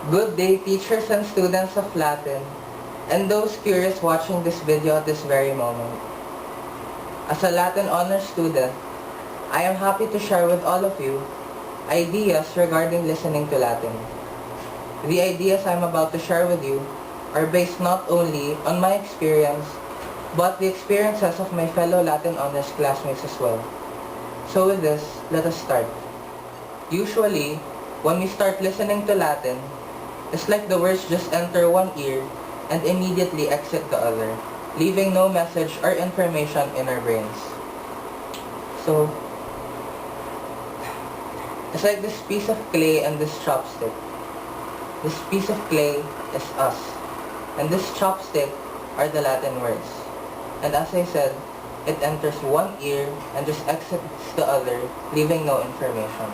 Good day, teachers and students of Latin, and those curious watching this video at this very moment. As a Latin honors student, I am happy to share with all of you ideas regarding listening to Latin. The ideas I'm about to share with you are based not only on my experience, but the experiences of my fellow Latin honors classmates as well. So with this, let us start. Usually, when we start listening to Latin, it's like the words just enter one ear and immediately exit the other, leaving no message or information in our brains. So, it's like this piece of clay and this chopstick. This piece of clay is us, and this chopstick are the Latin words. And as I said, it enters one ear and just exits the other, leaving no information.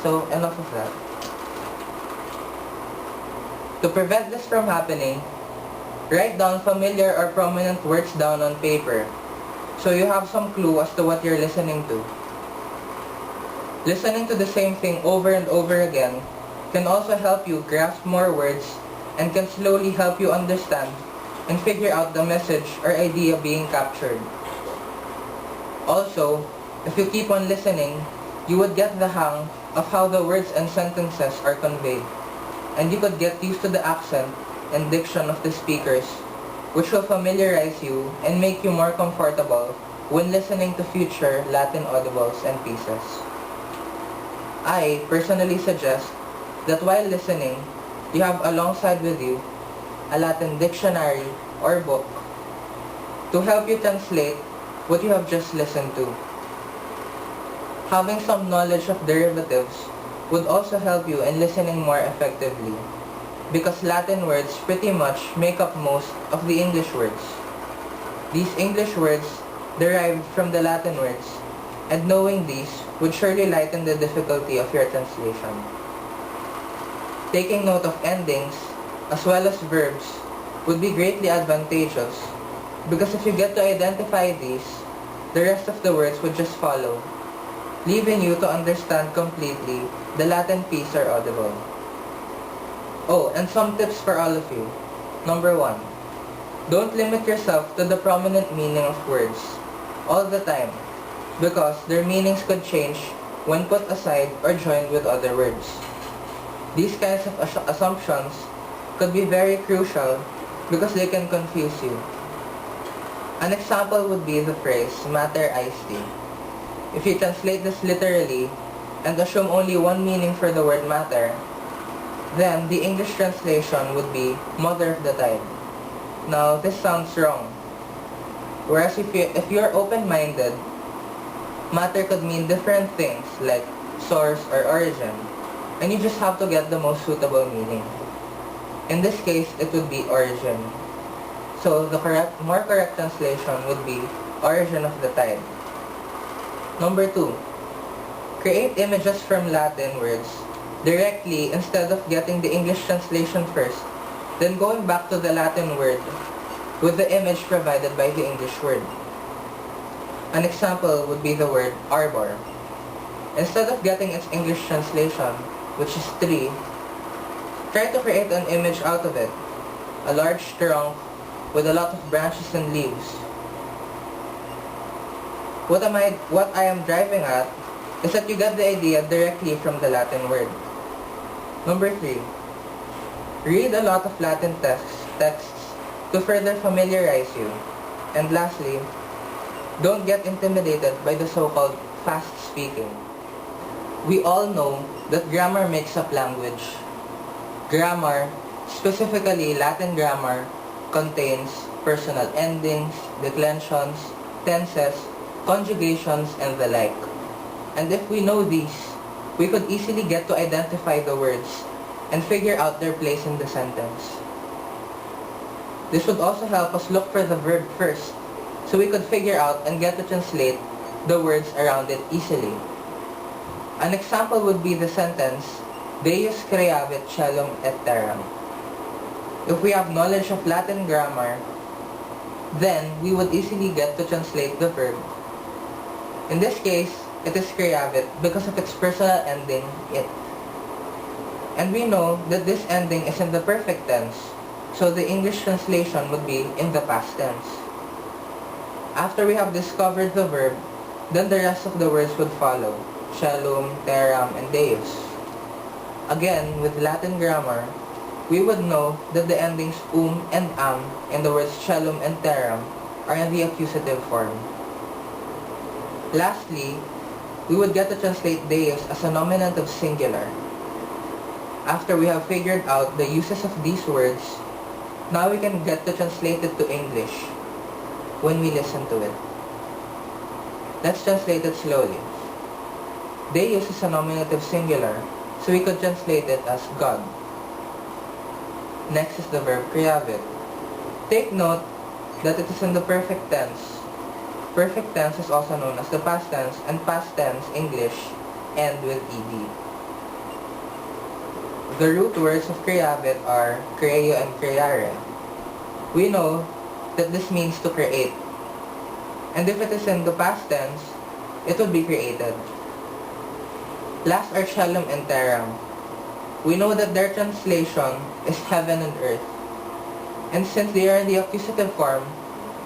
So, enough of that. To prevent this from happening, write down familiar or prominent words down on paper so you have some clue as to what you're listening to. Listening to the same thing over and over again can also help you grasp more words and can slowly help you understand and figure out the message or idea being captured. Also, if you keep on listening, you would get the hang of how the words and sentences are conveyed, and you could get used to the accent and diction of the speakers, which will familiarize you and make you more comfortable when listening to future Latin audibles and pieces. I personally suggest that while listening, you have alongside with you a Latin dictionary or book to help you translate what you have just listened to. Having some knowledge of derivatives would also help you in listening more effectively, because Latin words pretty much make up most of the English words. These English words derived from the Latin words, and knowing these would surely lighten the difficulty of your translation. Taking note of endings, as well as verbs, would be greatly advantageous, because if you get to identify these, the rest of the words would just follow, leaving you to understand completely the Latin piece or audible. Oh, and some tips for all of you. Number 1. Don't limit yourself to the prominent meaning of words all the time, because their meanings could change when put aside or joined with other words. These kinds of assumptions could be very crucial because they can confuse you. An example would be the phrase mater iced. If you translate this literally and assume only one meaning for the word matter, then the English translation would be mother of the tide. Now, this sounds wrong. Whereas if you're open-minded, matter could mean different things like source or origin, and you just have to get the most suitable meaning. In this case, it would be origin. So the more correct translation would be origin of the tide. Number 2. Create images from Latin words directly instead of getting the English translation first, then going back to the Latin word with the image provided by the English word. An example would be the word arbor. Instead of getting its English translation, which is tree, try to create an image out of it. A large trunk with a lot of branches and leaves. What I am driving at is that you get the idea directly from the Latin word. Number 3. Read a lot of Latin texts to further familiarize you. And lastly, don't get intimidated by the so-called fast speaking. We all know that grammar makes up language. Grammar, specifically Latin grammar, contains personal endings, declensions, tenses, conjugations, and the like. And if we know these, we could easily get to identify the words and figure out their place in the sentence. This would also help us look for the verb first, so we could figure out and get to translate the words around it easily. An example would be the sentence, Deus creavit caelum et terram. If we have knowledge of Latin grammar, then we would easily get to translate the verb. In this case, it is creavit because of its personal ending, it. And we know that this ending is in the perfect tense, so the English translation would be in the past tense. After we have discovered the verb, then the rest of the words would follow: Cellum, Terram, and Deus. Again, with Latin grammar, we would know that the endings and am in the words Cellum and Terram are in the accusative form. Lastly, we would get to translate Deus as a nominative singular. After we have figured out the uses of these words, now we can get to translate it to English when we listen to it. Let's translate it slowly. Deus is a nominative singular, so we could translate it as God. Next is the verb creavit. Take note that it is in the perfect tense. Perfect tense is also known as the past tense, and past tense English end with ed. The root words of creavit are creo and creare. We know that this means to create. And if it is in the past tense, it would be created. Last are Cellum and Terram. We know that their translation is heaven and earth. And since they are in the accusative form,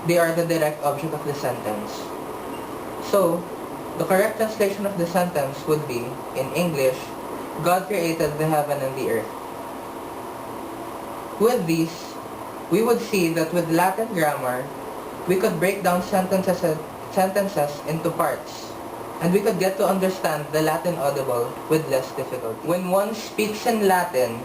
they are the direct object of the sentence. So, the correct translation of the sentence would be, in English, God created the heaven and the earth. With these, we would see that with Latin grammar, we could break down sentences into parts, and we could get to understand the Latin audible with less difficulty. When one speaks in Latin,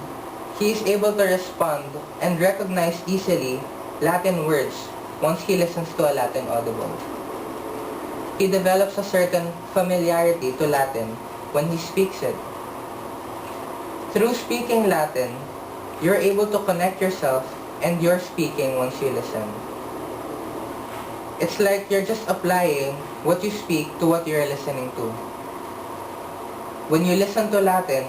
he is able to respond and recognize easily Latin words once he listens to a Latin audible. He develops a certain familiarity to Latin when he speaks it. Through speaking Latin, you're able to connect yourself and your speaking once you listen. It's like you're just applying what you speak to what you're listening to. When you listen to Latin,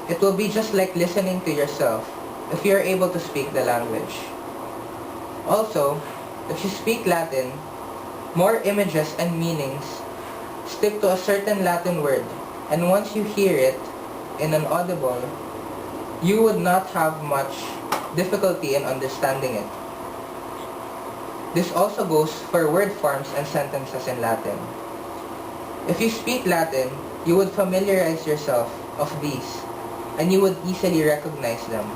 it will be just like listening to yourself if you're able to speak the language. Also, if you speak Latin, more images and meanings stick to a certain Latin word, and once you hear it in an audible, you would not have much difficulty in understanding it. This also goes for word forms and sentences in Latin. If you speak Latin, you would familiarize yourself of these, and you would easily recognize them.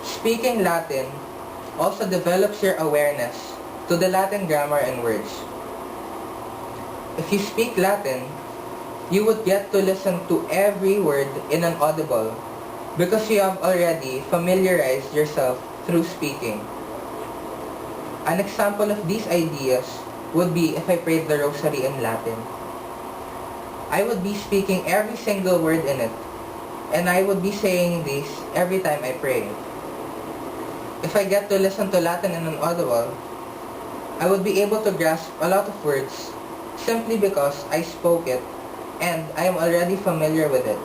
Speaking Latin also develops your awareness to the Latin grammar and words. If you speak Latin, you would get to listen to every word in an audible because you have already familiarized yourself through speaking. An example of these ideas would be if I prayed the rosary in Latin. I would be speaking every single word in it, and I would be saying this every time I pray. If I get to listen to Latin in an audible, I would be able to grasp a lot of words simply because I spoke it and I am already familiar with it.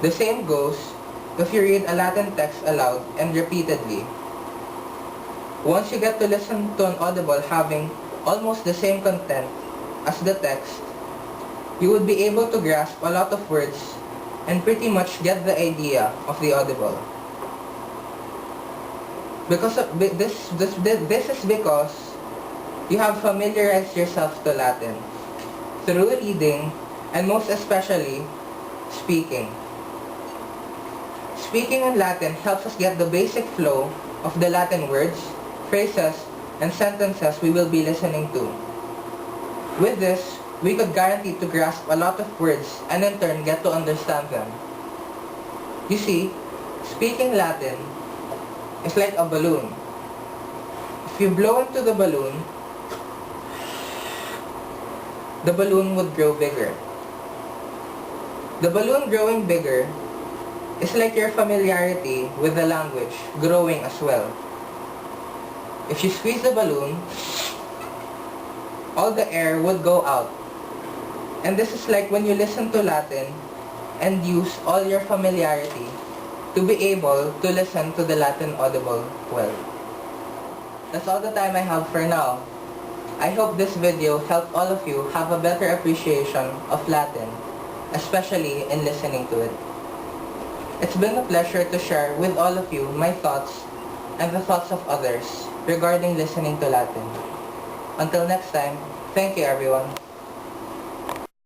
The same goes if you read a Latin text aloud and repeatedly. Once you get to listen to an audible having almost the same content as the text, you would be able to grasp a lot of words and pretty much get the idea of the audible. Because of this is because you have familiarized yourself to Latin through reading and most especially speaking. Speaking in Latin helps us get the basic flow of the Latin words, phrases, and sentences we will be listening to. With this, we could guarantee to grasp a lot of words and in turn get to understand them. You see, speaking Latin is like a balloon. If you blow into the balloon would grow bigger. The balloon growing bigger is like your familiarity with the language growing as well. If you squeeze the balloon, all the air would go out. And this is like when you listen to Latin and use all your familiarity to be able to listen to the Latin audible well. That's all the time I have for now. I hope this video helped all of you have a better appreciation of Latin, especially in listening to it. It's been a pleasure to share with all of you my thoughts and the thoughts of others regarding listening to Latin. Until next time, thank you everyone.